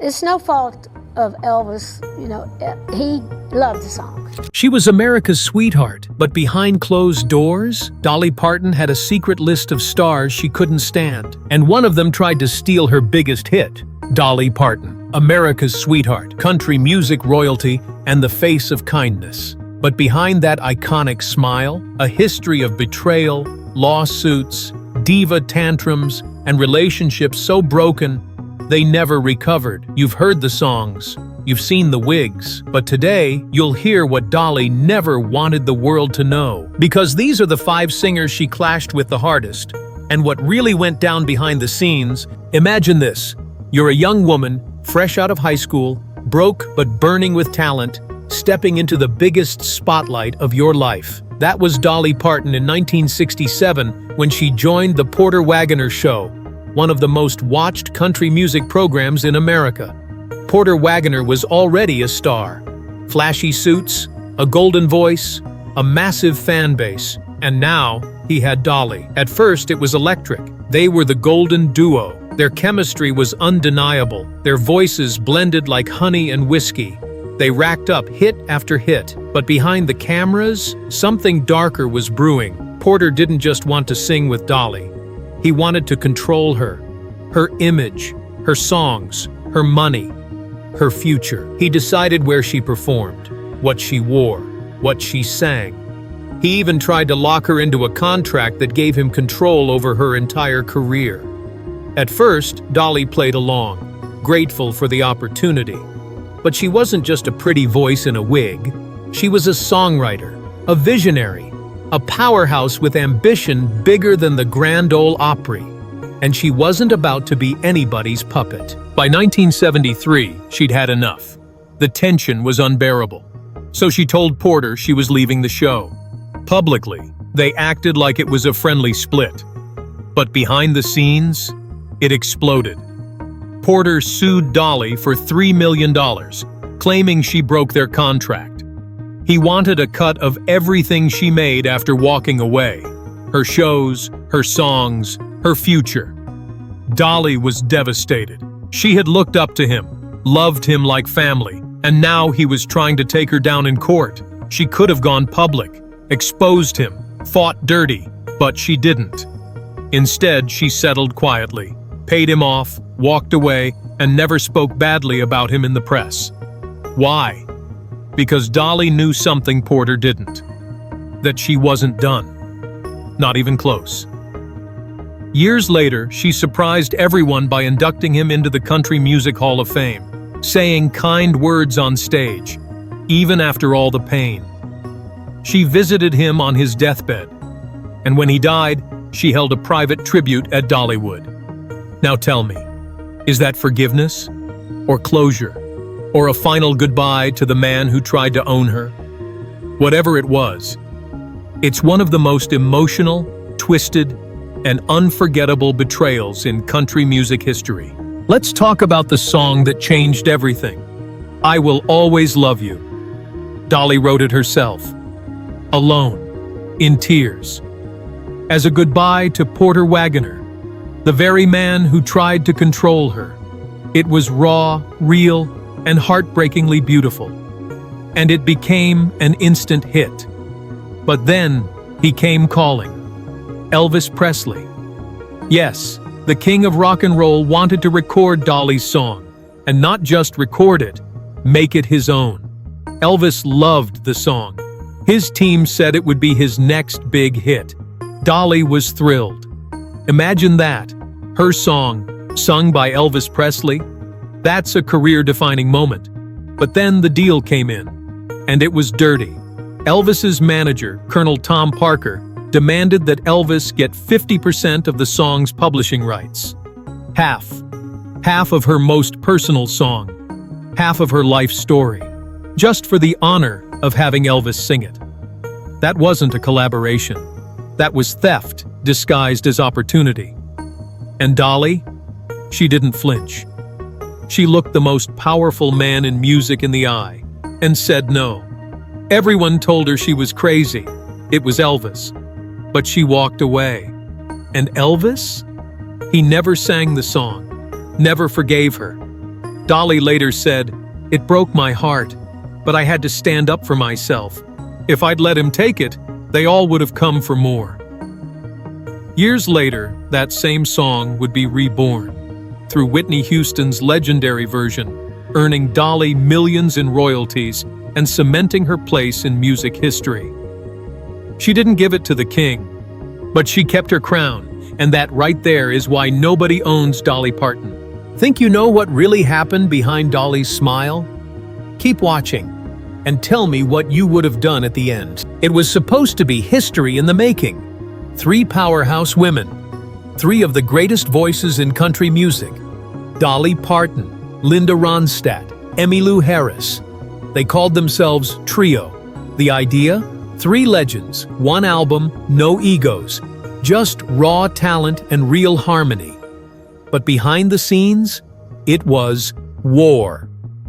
It's no fault of Elvis, he loved the song. She was America's sweetheart, but behind closed doors, Dolly Parton had a secret list of stars she couldn't stand, and one of them tried to steal her biggest hit. Dolly Parton, America's sweetheart, country music royalty, and the face of kindness. But behind that iconic smile, a history of betrayal, lawsuits, diva tantrums, and relationships so broken they never recovered. You've heard the songs, you've seen the wigs, but today you'll hear what Dolly never wanted the world to know. Because these are the 5 singers she clashed with the hardest. And what really went down behind the scenes, imagine this. You're a young woman, fresh out of high school, broke but burning with talent, stepping into the biggest spotlight of your life. That was Dolly Parton in 1967 when she joined the Porter Wagoner show, one of the most watched country music programs in America. Porter Wagoner was already a star. Flashy suits, a golden voice, a massive fan base, and now he had Dolly. At first it was electric. They were the golden duo. Their chemistry was undeniable. Their voices blended like honey and whiskey. They racked up hit after hit. But behind the cameras, something darker was brewing. Porter didn't just want to sing with Dolly. He wanted to control her image, her songs, her money, her future. He decided where she performed, what she wore, what she sang. He even tried to lock her into a contract that gave him control over her entire career. At first, Dolly played along, grateful for the opportunity. But she wasn't just a pretty voice in a wig. She was a songwriter, a visionary, a powerhouse with ambition bigger than the Grand Ole Opry. And she wasn't about to be anybody's puppet. By 1973, she'd had enough. The tension was unbearable. So she told Porter she was leaving the show. Publicly, they acted like it was a friendly split. But behind the scenes, it exploded. Porter sued Dolly for $3 million, claiming she broke their contract. He wanted a cut of everything she made after walking away. Her shows, her songs, her future. Dolly was devastated. She had looked up to him, loved him like family, and now he was trying to take her down in court. She could have gone public, exposed him, fought dirty, but she didn't. Instead, she settled quietly, paid him off, walked away, and never spoke badly about him in the press. Why? Because Dolly knew something Porter didn't. That she wasn't done. Not even close. Years later, she surprised everyone by inducting him into the Country Music Hall of Fame, saying kind words on stage, even after all the pain. She visited him on his deathbed, and when he died, she held a private tribute at Dollywood. Now tell me, is that forgiveness? Or closure? Or a final goodbye to the man who tried to own her? Whatever it was, it's one of the most emotional, twisted, and unforgettable betrayals in country music history. Let's talk about the song that changed everything. I Will Always Love You. Dolly wrote it herself, alone, in tears, as a goodbye to Porter Wagoner, the very man who tried to control her. It was raw, real, and heartbreakingly beautiful. And it became an instant hit. But then he came calling. Elvis Presley. Yes, the king of rock and roll wanted to record Dolly's song, and not just record it, make it his own. Elvis loved the song. His team said it would be his next big hit. Dolly was thrilled. Imagine that, her song, sung by Elvis Presley. That's a career-defining moment. But then the deal came in, and it was dirty. Elvis's manager, Colonel Tom Parker, demanded that Elvis get 50% of the song's publishing rights. Half of her most personal song, half of her life story, just for the honor of having Elvis sing it. That wasn't a collaboration. That was theft disguised as opportunity. And Dolly? She didn't flinch. She looked the most powerful man in music in the eye and said no. Everyone told her she was crazy. It was Elvis. But she walked away. And Elvis? He never sang the song, never forgave her. Dolly later said, "It broke my heart, but I had to stand up for myself. If I'd let him take it, they all would have come for more." Years later, that same song would be reborn through Whitney Houston's legendary version, earning Dolly millions in royalties and cementing her place in music history. She didn't give it to the king, but she kept her crown, and that right there is why nobody owns Dolly Parton. Think you know what really happened behind Dolly's smile? Keep watching and tell me what you would have done at the end. It was supposed to be history in the making. 3 powerhouse women, 3 of the greatest voices in country music: Dolly Parton, Linda Ronstadt, Emmylou Harris. They called themselves Trio. The idea? 3 legends, 1 album, no egos, just raw talent and real harmony. But behind the scenes, it was war.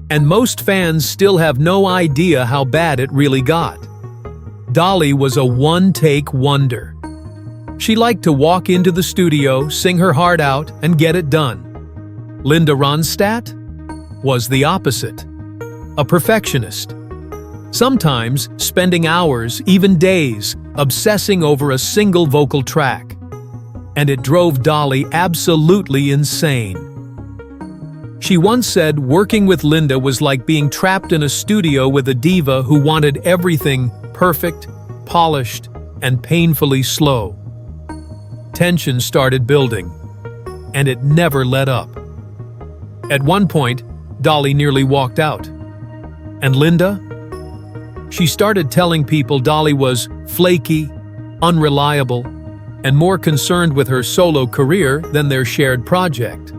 And most fans still have no idea how bad it really got. Dolly was a one-take wonder. She liked to walk into the studio, sing her heart out, and get it done. Linda Ronstadt was the opposite, a perfectionist. Sometimes spending hours, even days, obsessing over a single vocal track. And it drove Dolly absolutely insane. She once said working with Linda was like being trapped in a studio with a diva who wanted everything perfect, polished, and painfully slow. Tension started building, and it never let up. At one point, Dolly nearly walked out. And Linda? She started telling people Dolly was flaky, unreliable, and more concerned with her solo career than their shared project.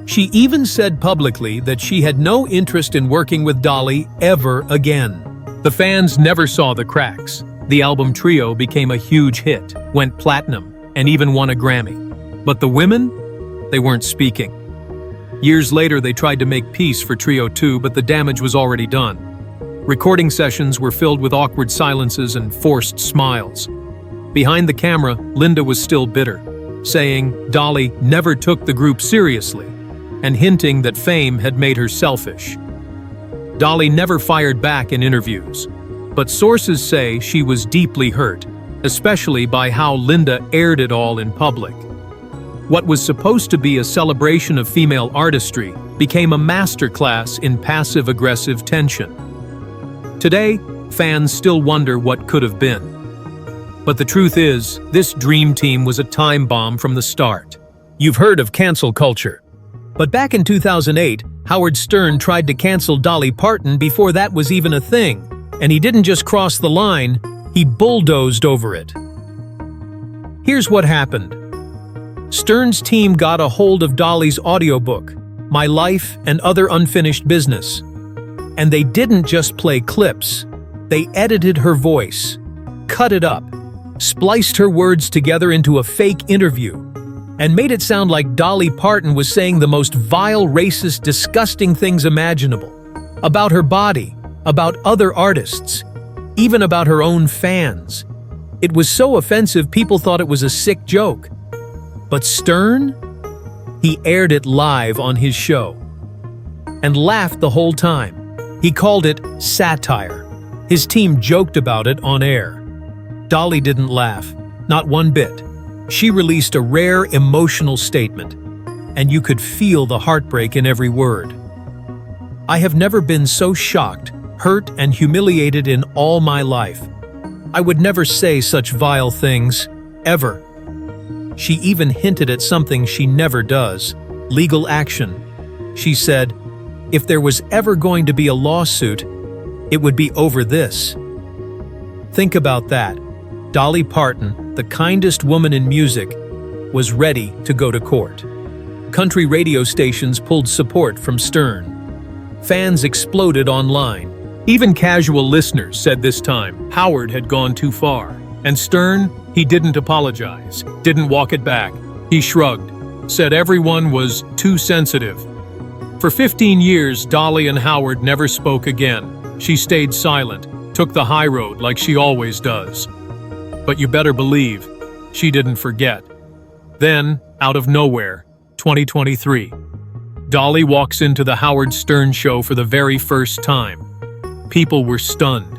She even said publicly that she had no interest in working with Dolly ever again. The fans never saw the cracks. The album Trio became a huge hit, went platinum, and even won a Grammy. But the women? They weren't speaking. Years later, they tried to make peace for Trio 2, but the damage was already done. Recording sessions were filled with awkward silences and forced smiles. Behind the camera, Linda was still bitter, saying Dolly never took the group seriously, and hinting that fame had made her selfish. Dolly never fired back in interviews, but sources say she was deeply hurt, especially by how Linda aired it all in public. What was supposed to be a celebration of female artistry became a masterclass in passive-aggressive tension. Today, fans still wonder what could have been. But the truth is, this dream team was a time bomb from the start. You've heard of cancel culture. But back in 2008, Howard Stern tried to cancel Dolly Parton before that was even a thing. And he didn't just cross the line, he bulldozed over it. Here's what happened. Stern's team got a hold of Dolly's audiobook, My Life and Other Unfinished Business. And they didn't just play clips. They edited her voice, cut it up, spliced her words together into a fake interview, and made it sound like Dolly Parton was saying the most vile, racist, disgusting things imaginable. About her body, about other artists, even about her own fans. It was so offensive people thought it was a sick joke. But Stern? He aired it live on his show and laughed the whole time. He called it satire. His team joked about it on air. Dolly didn't laugh, not one bit. She released a rare emotional statement, and you could feel the heartbreak in every word. I have never been so shocked, hurt, and humiliated in all my life. I would never say such vile things, ever. She even hinted at something she never does, legal action. She said, if there was ever going to be a lawsuit, it would be over this. Think about that. Dolly Parton, the kindest woman in music, was ready to go to court. Country radio stations pulled support from Stern. Fans exploded online. Even casual listeners said this time Howard had gone too far. And Stern, he didn't apologize, didn't walk it back. He shrugged, said everyone was too sensitive. For 15 years, Dolly and Howard never spoke again. She stayed silent, took the high road like she always does. But you better believe, she didn't forget. Then, out of nowhere, 2023. Dolly walks into the Howard Stern show for the very first time. People were stunned.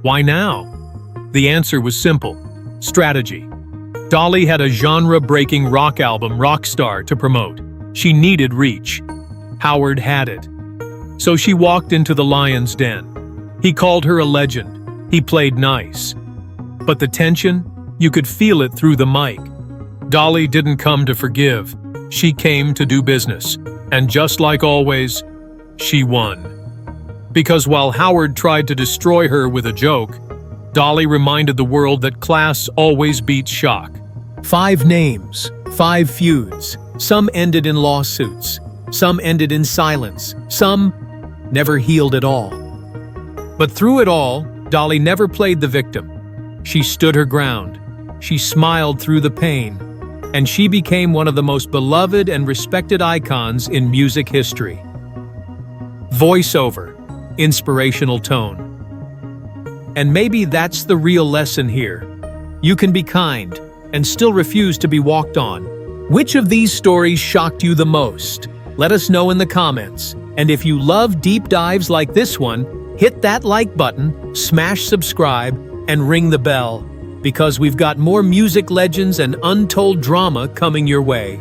Why now? The answer was simple: strategy. Dolly had a genre-breaking rock album, Rockstar, to promote. She needed reach. Howard had it. So she walked into the lion's den. He called her a legend. He played nice. But the tension? You could feel it through the mic. Dolly didn't come to forgive. She came to do business. And just like always, she won. Because while Howard tried to destroy her with a joke, Dolly reminded the world that class always beats shock. 5 names, 5 feuds. Some ended in lawsuits. Some ended in silence. Some never healed at all. But through it all, Dolly never played the victim. She stood her ground. She smiled through the pain. And she became one of the most beloved and respected icons in music history. Voiceover, inspirational tone. And maybe that's the real lesson here. You can be kind and still refuse to be walked on. Which of these stories shocked you the most? Let us know in the comments. And if you love deep dives like this one, hit that like button, smash subscribe, and ring the bell, because we've got more music legends and untold drama coming your way.